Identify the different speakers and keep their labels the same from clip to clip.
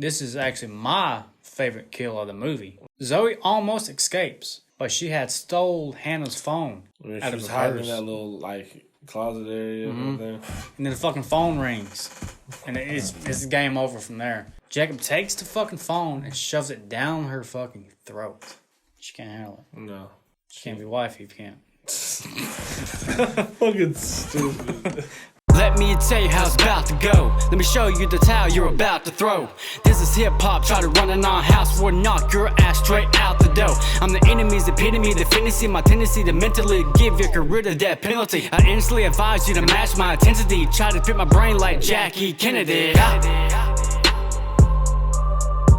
Speaker 1: This is actually my favorite kill of the movie. Zoe almost escapes, but she had stole Hannah's phone out of her
Speaker 2: hiding
Speaker 1: purse.
Speaker 2: in that little closet area right there.
Speaker 1: And then the fucking phone rings. And it's game over from there. Jacob takes the fucking phone and shoves it down her fucking throat. She can't handle it.
Speaker 2: No.
Speaker 1: She can't be wifey if you can't.
Speaker 2: Fucking stupid.
Speaker 3: Let me tell you how it's about to go. Let me show you the towel you're about to throw. This is hip-hop, try to run in our house, or knock your ass straight out the door. I'm the enemy's epitome, the fantasy, my tendency to mentally give your career the death penalty. I instantly advise you to match my intensity, try to fit my brain like Jackie Kennedy. I'm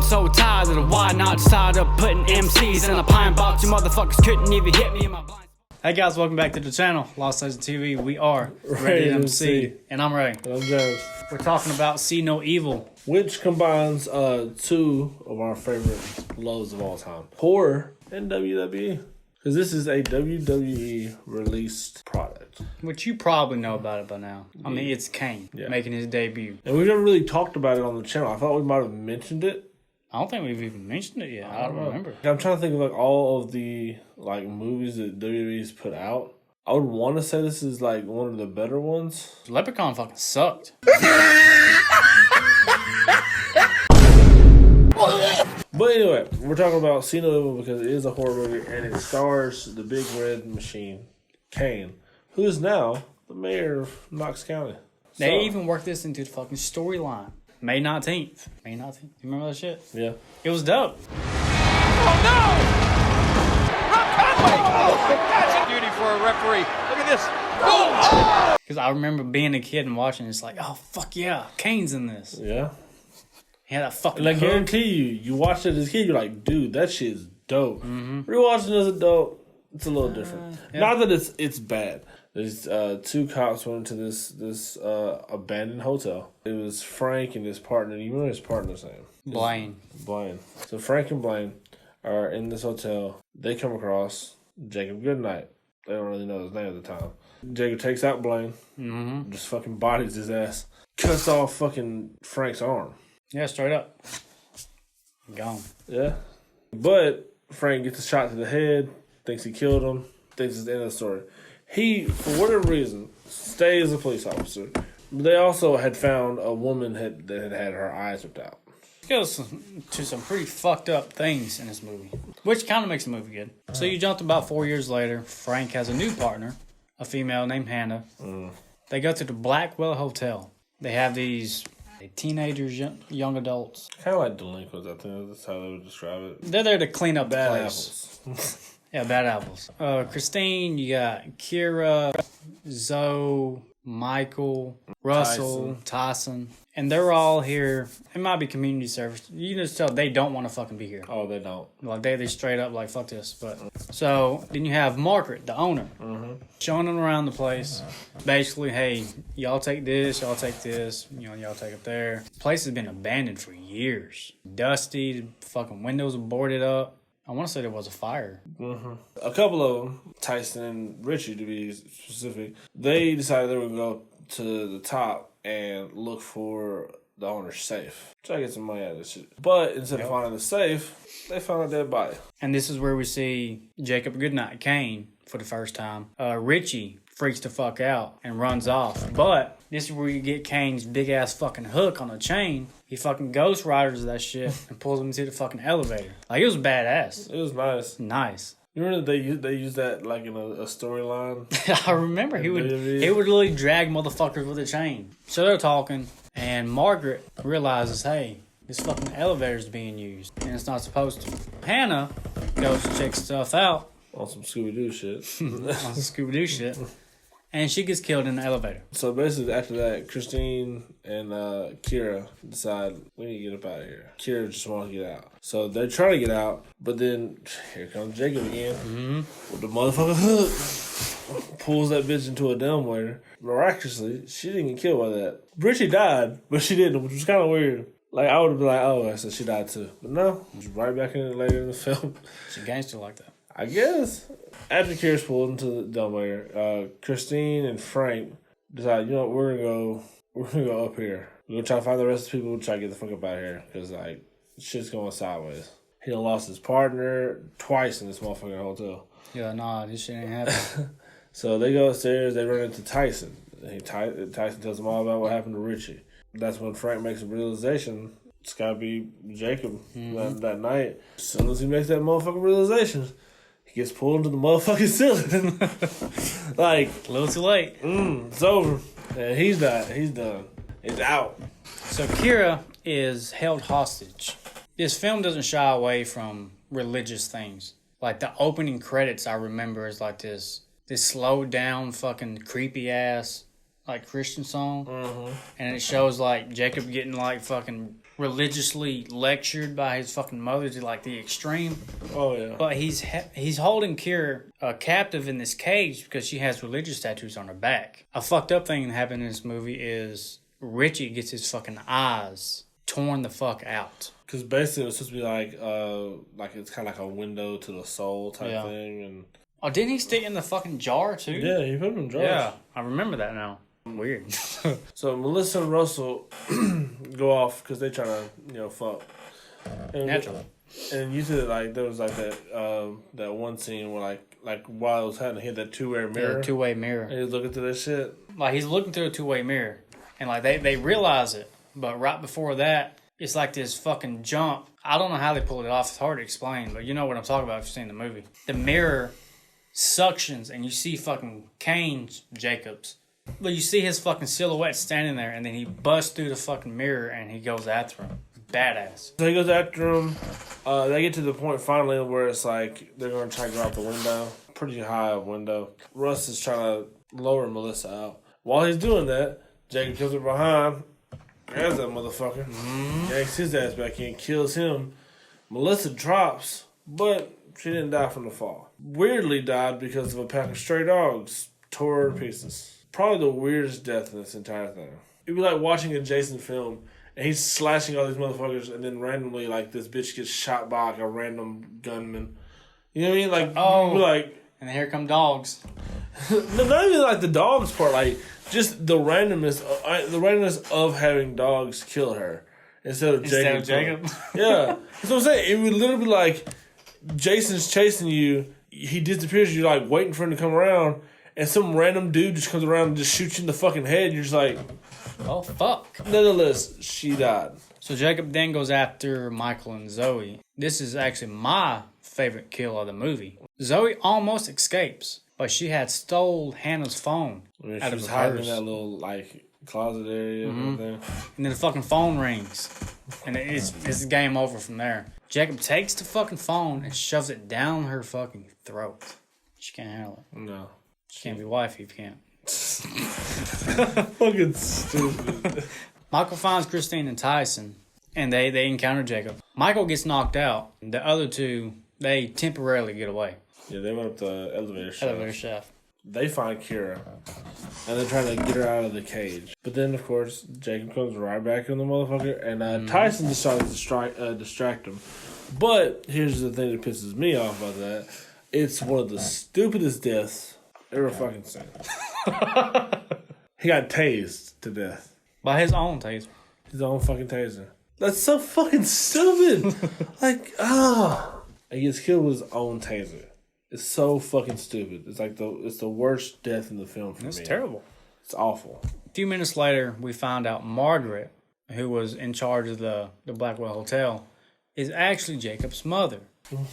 Speaker 3: so tired of the why not, tired of putting MCs in a pine box. You motherfuckers couldn't even hit me in my blind.
Speaker 1: Hey guys, welcome back to the channel, Lost Legends TV. We are Ready MC, and I'm Ray.
Speaker 2: I'm James.
Speaker 1: We're talking about See No Evil,
Speaker 2: Which combines two of our favorite lows of all time. Horror and WWE. Because this is a WWE released product.
Speaker 1: which you probably know about it by now. I mean, it's Kane making his debut.
Speaker 2: And we've never really talked about it on the channel. I thought we might have mentioned it.
Speaker 1: I don't think we've even mentioned it yet. I don't remember.
Speaker 2: I'm trying to think of all of the movies that WWE's put out. I would want to say this is one of the better ones.
Speaker 1: Leprechaun fucking sucked.
Speaker 2: But anyway, we're talking about See No Evil because it is a horror movie and it stars the big red machine, Kane, who is now the mayor of Knox County.
Speaker 1: They even worked this into the fucking storyline. May 19th. May 19th. You remember that shit?
Speaker 2: Yeah.
Speaker 1: It was dope.
Speaker 4: Oh no! Rob Conway! Oh, that's a duty for a referee. Look at this. Oh!
Speaker 1: Because I remember being a kid and watching it. It's like, oh, fuck yeah. Kane's in this.
Speaker 2: Yeah.
Speaker 1: He had that fucking
Speaker 2: And I
Speaker 1: hook.
Speaker 2: guarantee you watched it as a kid, you're like, dude, that shit is dope. Rewatching it as an adult, it's a little different.
Speaker 1: Yeah.
Speaker 2: Not that it's bad. There's two cops went into this abandoned hotel. It was Frank and his partner. You remember his partner's name?
Speaker 1: Blaine.
Speaker 2: Blaine. So Frank and Blaine are in this hotel. They come across Jacob Goodnight. They don't really know his name at the time. Jacob takes out Blaine. Just fucking bodies his ass. Cuts off fucking Frank's arm.
Speaker 1: Yeah, straight up. Gone.
Speaker 2: Yeah. But Frank gets a shot to the head. Thinks he killed him. Thinks it's the end of the story. He, for whatever reason, stays a police officer. They also had found a woman that had her eyes ripped out.
Speaker 1: It goes to some pretty fucked up things in this movie, which kind of makes the movie good. So you jumped about 4 years later. Frank has a new partner, a female named Hannah. They go to the Blackwell Hotel. They have these teenagers, young adults.
Speaker 2: Kind of like delinquents, I think that's how they would describe it.
Speaker 1: They're there to clean up the
Speaker 2: Bad
Speaker 1: place.
Speaker 2: apples.
Speaker 1: Yeah, bad apples. Christine, you got Kira, Zoe, Michael, Russell, Tyson. And they're all here. It might be community service. You can just tell they don't want to fucking be here.
Speaker 2: Oh, they don't.
Speaker 1: Like they straight up like, fuck this. But so then you have Margaret, the owner, showing them around the place. Basically, hey, y'all take this, y'all take this, y'all take it there. The place has been abandoned for years. Dusty, the fucking windows are boarded up. I want to say there was a fire.
Speaker 2: A couple of them, Tyson and Richie to be specific, they decided they were going to go to the top and look for the owner's safe. Try to get some money out of this shit. But instead of finding the safe, they found a dead body.
Speaker 1: And this is where we see Jacob Goodnight, Kane, for the first time. Richie freaks the fuck out and runs off. But this is where you get Kane's big ass fucking hook on a chain. He fucking ghost riders that shit and pulls him into the fucking elevator. Like, it was badass.
Speaker 2: It was nice.
Speaker 1: Nice.
Speaker 2: You remember they used that in a storyline?
Speaker 1: I remember he would literally drag motherfuckers with a chain. So they're talking, and Margaret realizes, hey, this fucking elevator's being used, and it's not supposed to. Hannah goes to check stuff out.
Speaker 2: On some Scooby-Doo shit.
Speaker 1: On some Scooby-Doo shit. And she gets killed in the elevator.
Speaker 2: So basically, after that, Christine and Kira decide we need to get up out of here. Kira just wants to get out. So they're trying to get out, but then here comes Jacob again with the motherfucking hook. Pulls that bitch into a dumbwaiter. Miraculously, she didn't get killed by that. Richie died, but she didn't, which was kind of weird. Like, I would have been like, oh, I said she died too. But no, she's right back in it later in the film.
Speaker 1: She's a gangster like that.
Speaker 2: I guess. After Kira's pulled into the dumbwaiter, Christine and Frank decide, you know what, we're gonna go up here. We're gonna try to find the rest of the people. We'll try to get the fuck up out of here because like shit's going sideways. He done lost his partner twice in this motherfucking hotel.
Speaker 1: Yeah, nah, this shit ain't happening.
Speaker 2: So they go upstairs. They run into Tyson. Tyson tells them all about what happened to Richie. That's when Frank makes a realization. It's gotta be Jacob that night. As soon as he makes that motherfucking realization, he gets pulled into the motherfucking ceiling. Like,
Speaker 1: A little too late.
Speaker 2: it's over. And he's not. He's done. It's out.
Speaker 1: So Kira is held hostage. This film doesn't shy away from religious things. Like the opening credits, I remember is like this slowed down, fucking creepy ass like Christian song, and it shows like Jacob getting like fucking religiously lectured by his fucking mother to like the extreme.
Speaker 2: Oh yeah.
Speaker 1: But he's holding Kira captive in this cage because she has religious tattoos on her back. A fucked up thing that happened in this movie is Richie gets his fucking eyes torn the fuck out.
Speaker 2: Because basically it was supposed to be like it's kind of like a window to the soul type thing. And
Speaker 1: Oh, didn't he stick in the fucking jar too?
Speaker 2: yeah, he put them in jars.
Speaker 1: Yeah, I remember that now. Weird.
Speaker 2: So Melissa and Russell go off because they trying to fuck. And
Speaker 1: Naturally.
Speaker 2: And you said like there was like that one scene where like while it was happening, he had that two-way mirror.
Speaker 1: Two-way mirror.
Speaker 2: And he's looking through that shit.
Speaker 1: Like he's looking through a two-way mirror, and like they realize it, but right before that, it's like this fucking jump. I don't know how they pulled it off. It's hard to explain, but you know what I'm talking about if you've seen the movie. The mirror suctions, and you see fucking Kane's Jacobs. But you see his fucking silhouette standing there, and then he busts through the fucking mirror, and he goes after him. Badass.
Speaker 2: So he goes after him. They get to the point finally where it's like they're going to try to go out the window. Pretty high up window. Russ is trying to lower Melissa out. While he's doing that, Jacob comes up behind, grabs that motherfucker, yanks his ass back in, kills him. Melissa drops, but she didn't die from the fall. Weirdly died because of a pack of stray dogs. Tore her to pieces. Probably the weirdest death in this entire thing. It'd be like watching a Jason film, and he's slashing all these motherfuckers, and then randomly, like, this bitch gets shot by like a random gunman. You know what I mean? Like, like,
Speaker 1: and here come dogs.
Speaker 2: no, not even like the dogs part, like just the randomness of having dogs kill her instead of Jacob. Yeah, that's what I'm saying. It would literally be like Jason's chasing you, he disappears, you're like waiting for him to come around, and some random dude just comes around and just shoots you in the fucking head, and you're just like,
Speaker 1: oh fuck.
Speaker 2: Nonetheless, she died.
Speaker 1: So Jacob then goes after Michael and Zoe. This is actually my favorite kill of the movie. Zoe almost escapes, but she had stole Hannah's phone out of her
Speaker 2: hiding in
Speaker 1: purse.
Speaker 2: that little like closet area and everything.
Speaker 1: And then the fucking phone rings, and it's game over from there. Jacob takes the fucking phone and shoves it down her fucking throat. She can't handle it.
Speaker 2: No.
Speaker 1: She can't be wifey if you can't.
Speaker 2: Fucking stupid.
Speaker 1: Michael finds Christine and Tyson, and they encounter Jacob. Michael gets knocked out. The other two, they temporarily get away.
Speaker 2: Yeah, they went up the elevator shaft. They find Kira, and they're trying to get her out of the cage. But then, of course, Jacob comes right back on the motherfucker, and Tyson decides to distract him. But here's the thing that pisses me off about that. It's one of the stupidest deaths ever fucking seen. He got tased to death.
Speaker 1: By his own taser.
Speaker 2: His own fucking taser. That's so fucking stupid. Like, he gets killed with his own taser. It's so fucking stupid. It's like it's the worst death in the film for me.
Speaker 1: It's terrible.
Speaker 2: It's awful.
Speaker 1: A few minutes later, we found out Margaret, who was in charge of the Blackwell Hotel, is actually Jacob's mother.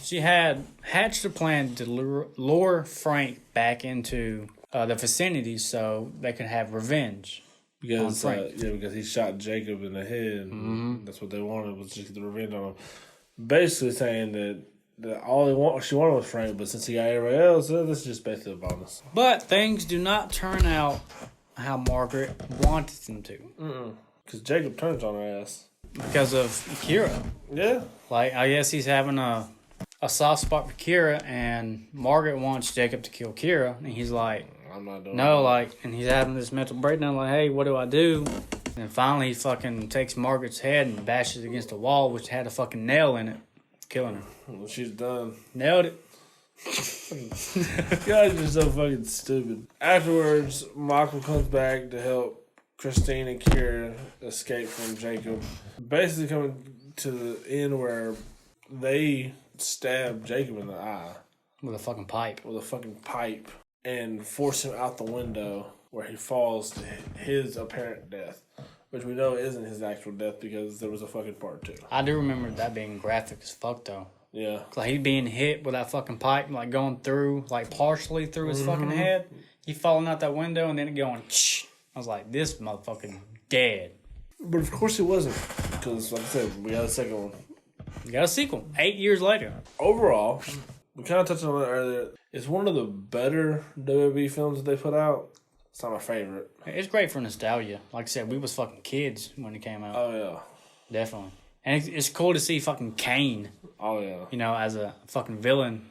Speaker 1: She had hatched a plan to lure Frank back into the vicinity so they could have revenge.
Speaker 2: Because because he shot Jacob in the head. That's what they wanted, was just get the revenge on him. Basically saying that all she wanted was Frank, but since he got everybody else, this is just basically a bonus.
Speaker 1: But things do not turn out how Margaret wanted them to.
Speaker 2: Because Jacob turns on her ass.
Speaker 1: Because of Kira.
Speaker 2: Yeah.
Speaker 1: Like, I guess he's having a soft spot for Kira, and Margaret wants Jacob to kill Kira, and he's like,
Speaker 2: I'm not doing
Speaker 1: no,
Speaker 2: that.
Speaker 1: like, and he's having this mental breakdown, like, hey, what do I do? And finally he fucking takes Margaret's head and bashes it against the wall, which had a fucking nail in it, killing her.
Speaker 2: Well, she's done.
Speaker 1: Nailed it.
Speaker 2: You guys are so fucking stupid. Afterwards, Michael comes back to help Christine and Kira escape from Jacob. Basically coming to the end where they stab Jacob in the eye.
Speaker 1: With a fucking pipe.
Speaker 2: And force him out the window where he falls to his apparent death. Which we know isn't his actual death because there was a fucking part 2.
Speaker 1: I do remember that being graphic as fuck, though.
Speaker 2: Yeah.
Speaker 1: Like, he being hit with that fucking pipe, like, going through, like, partially through his fucking head. He falling out that window and then it going, shh. I was like, this motherfucking dead.
Speaker 2: But of course it wasn't. Because, like I said, we got a second one.
Speaker 1: You got a sequel 8 years later.
Speaker 2: Overall, we kind of touched on it earlier. It's one of the better WWE films that they put out. It's not my favorite.
Speaker 1: It's great for nostalgia. Like I said, we was fucking kids when it came out.
Speaker 2: Oh, yeah.
Speaker 1: Definitely. And it's cool to see fucking Kane,
Speaker 2: Oh, yeah.
Speaker 1: you know, as a fucking villain,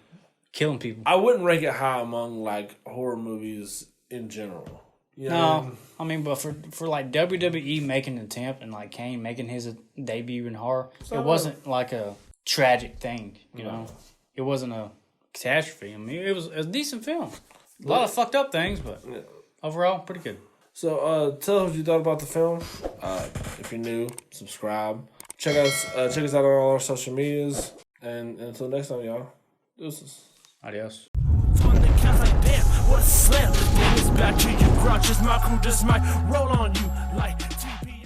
Speaker 1: killing people.
Speaker 2: I wouldn't rank it high among, like, horror movies in general. You know what I
Speaker 1: No,
Speaker 2: mean?
Speaker 1: I mean, but for like WWE making an attempt and like Kane making his debut in horror, it wasn't like a tragic thing, you know? It wasn't a catastrophe. I mean, it was a decent film. A lot of fucked up things, but overall, pretty good.
Speaker 2: So, tell us what you thought about the film. If you're new, subscribe. Check us out on all our social medias. And until next time, y'all. Deuces.
Speaker 1: Adios.
Speaker 5: On the couch like damn, what a slam. Then it's back to you, grouches. My crew just might roll on you like